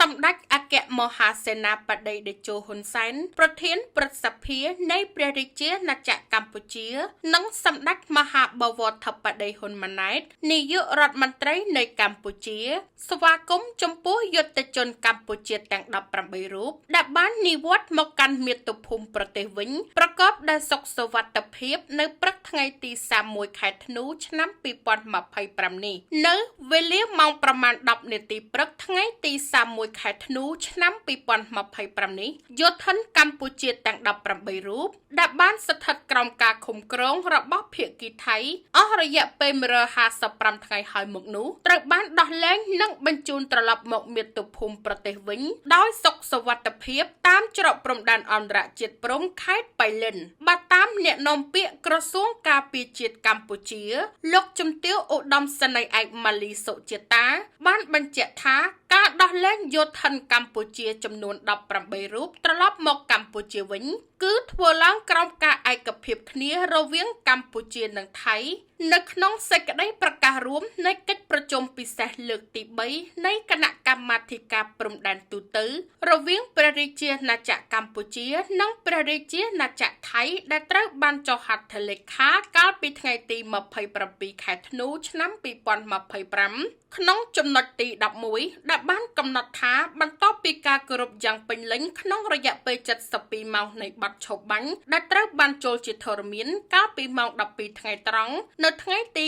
សម្ដេចអគ្គមហាសេនាបតីតេជោ ហ៊ុនសែន ប្រធានព្រឹទ្ធសភានៃព្រះរាជាណាចក្រកម្ពុជា និងសម្ដេចមហាបវរធិបតី ហ៊ុនម៉ាណែត នាយករដ្ឋមន្ត្រីនៃកម្ពុជា ស្វាគមន៍ចំពោះយុទ្ធជនកម្ពុជាទាំង 18 រូប ដែលបាននិវត្តន៍មកកាន់មាតុភូមិប្រទេសវិញ ប្រកបដោយសុខសុវត្ថិភាពនៅព្រឹកថ្ងៃទី 31 ខែធ្នូ ឆ្នាំ 2025 នេះ នៅវេលាម៉ោងប្រមាណ 10 នាទីព្រឹកថ្ងៃទី 31 ខែធ្នូ ឆ្នាំ 2025 នេះ យោធិនកម្ពុជាទាំង 18 រូប ដែលបានស្ថិតក្រោមការឃុំក្រងរបស់ភាគីថៃអស់រយៈពេល 155 ថ្ងៃហើយមកនោះ ត្រូវបានដោះលែងនិងបញ្ជូនត្រឡប់មកមាតុភូមិប្រទេសវិញ ដោយសុខសុវត្ថិភាពតាមច្រកព្រំដែនអន្តរជាតិព្រំខេត្តប៉ៃលិន បើតាមអ្នកនាំពាក្យក្រសួងការពារជាតិកម្ពុជា លោកជំទាវ ឧត្តមសេនីយ៍ឯក ម៉ាលី សុជាតា បានបញ្ជាក់ថាការដោះលែងយោធិនកម្ពុជាចំនួន 18 រូបត្រឡប់មកកម្ពុជាវិញ គឺធ្វើឡើងក្រោមការឯកភាពគ្នារវាងកម្ពុជានិងថៃ នៅក្នុងសេចក្តីប្រកាសរួមនៃកិច្ចប្រជុំពិសេសលើកទី 3 នៃគណៈកម្មាធិការព្រំដែនទូទៅ រវាងព្រះរាជាណាចក្រកម្ពុជា និងព្រះរាជាណាចក្រថៃ ដែលត្រូវបានចុះហត្ថលេខាកាលពីថ្ងៃទី 27 ខែធ្នូ ឆ្នាំ 2025 ក្នុងចំណុចទី 11 ដែលបានកំណត់ថាបន្ទាប់ពីការគោរពយ៉ាងពេញលេញក្នុងរយៈពេល 72 ម៉ោងនៃបទឈប់បាញ់ ដែលត្រូវបានចូលជាធរមានកាលពីម៉ោង 12 ថ្ងៃត្រង់ នៅថ្ងៃទី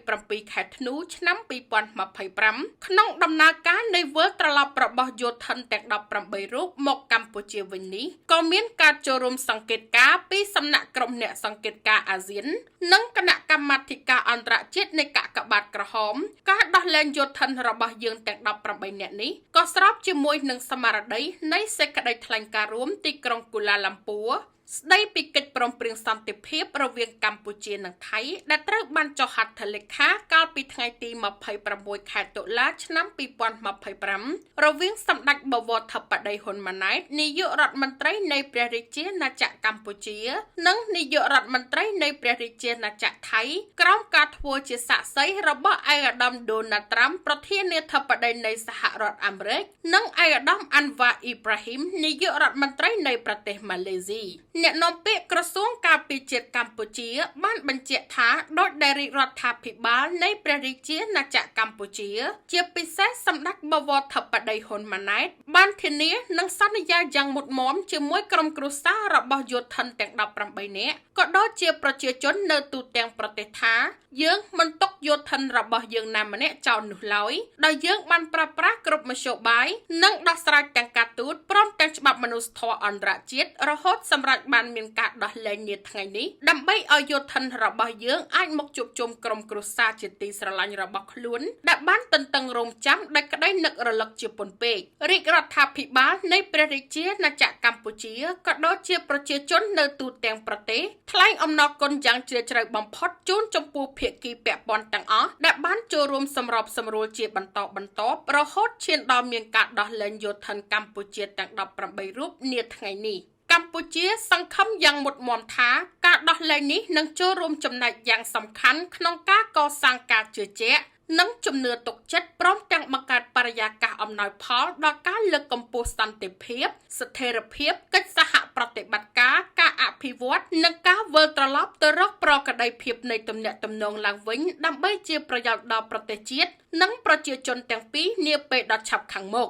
27 ខែធ្នូ ឆ្នាំ 2025 ក្នុងដំណើរការនៃវិលត្រឡប់របស់យោធិនទាំង 18 រូបមកកម្ពុជាវិញនេះ ក៏មានការចូលរួមសង្កេតការណ៍ពីសំណាក់ក្រុមអ្នកសង្កេតការណ៍អាស៊ាន និងគណៈកម្មាធិការអន្តរជាតិនៃកាកបាទក្រហម ការដោះលែងយោធិនរបស់យើងទាំង 18 នាក់នេះ ក៏ស្របជាមួយនឹងស្មារតីនៃសេចក្តីថ្លែងការណ៍រួមទីក្រុងកូឡាឡាំពួរ ស្ដីពីកិច្ចព្រមព្រៀងសន្តិភាពរវាងកម្ពុជានិងថៃ ដែលត្រូវបានចុះហត្ថលេខាកាលពីថ្ងៃទី 26 ខែតុលា ឆ្នាំ 2025 រវាងសម្ដេចបវរធិបតី ហ៊ុនម៉ាណែត នាយករដ្ឋមន្ត្រីនៃព្រះរាជាណាចក្រកម្ពុជា និងនាយករដ្ឋមន្ត្រីនៃព្រះរាជាណាចក្រថៃ ក្រោមការធ្វើជាសាក្សីរបស់ឯកឧត្តម ដូណាល់ ត្រាំ ប្រធានាធិបតីនៃសហរដ្ឋអាមេរិក និងឯកឧត្តម អាន់វ៉ា អ៊ីប្រាហ៊ីម នាយករដ្ឋមន្ត្រីនៃប្រទេសម៉ាឡេស៊ី អ្នកនាំពាក្យក្រសួងការពារជាតិកម្ពុជា បានបញ្ជាក់ថាដោយដែលរាជរដ្ឋាភិបាលនៃព្រះរាជាណាចក្រកម្ពុជា ជាពិសេសសម្ដេចបវរធិបតី ហ៊ុនម៉ាណែត បានធានានិងសន្យាយ៉ាងមុតមាំជាមួយក្រុមគ្រួសាររបស់យោធិនទាំង 18 នាក់ ក៏ដូចជាប្រជាជននៅទូទាំងប្រទេសថា យើងមិនទុកយោធិនរបស់យើងណាម្នាក់ចោលនោះឡើយ ដោយយើងបានប្រើប្រាស់គ្រប់មធ្យោបាយ និងដោះស្រាយទាំងការទូតព្រមទាំងច្បាប់មនុស្សធម៌អន្តរជាតិរហូតសម្រាប់បានមានការដោះលែងនាថ្ងៃនេះ ដើម្បីឲ្យយោធិនរបស់យើងអាចមកជួបជុំក្រុមគ្រួសារជាទីស្រឡាញ់របស់ខ្លួន ដែលបានទន្ទឹងរង់ចាំដោយក្តីនឹករលឹកជាពន់ពេក រាជរដ្ឋាភិបាលនៃព្រះរាជាណាចក្រកម្ពុជា ក៏ដូចជាប្រជាជននៅទូទាំងប្រទេស ថ្លែងអំណរគុណយ៉ាងជ្រាលជ្រៅបំផុតជូនចំពោះភាគីពាក់ព័ន្ធទាំងអស់ដែលបានចូលរួមសម្របសម្រួលជាបន្តបន្ទាប់រហូតឈានដល់មានការដោះលែងយោធិនកម្ពុជាទាំង 18 រូបនាថ្ងៃនេះ កម្ពុជាសង្ឃឹមយ៉ាងមុតមាំថាការដោះលែងនេះនឹងចូលរួមចំណែកយ៉ាងសំខាន់ក្នុងការកសាងការជឿជាក់ និងជំនឿទុកចិត្តព្រមទាំងបង្កើតបរិយាកាសអំណោយផលដល់ការលើកកម្ពស់សន្តិភាព ស្ថិរភាព កិច្ចសហប្រតិបត្តិការ ការអភិវឌ្ឍ និងការវិលត្រឡប់ទៅរកប្រក្រតីភាពនៃទំនាក់ទំនងឡើងវិញ ដើម្បីជាប្រយោជន៍ដល់ប្រទេសជាតិ និងប្រជាជនទាំងពីរនាពេលដ៏ឆាប់ខាងមុខ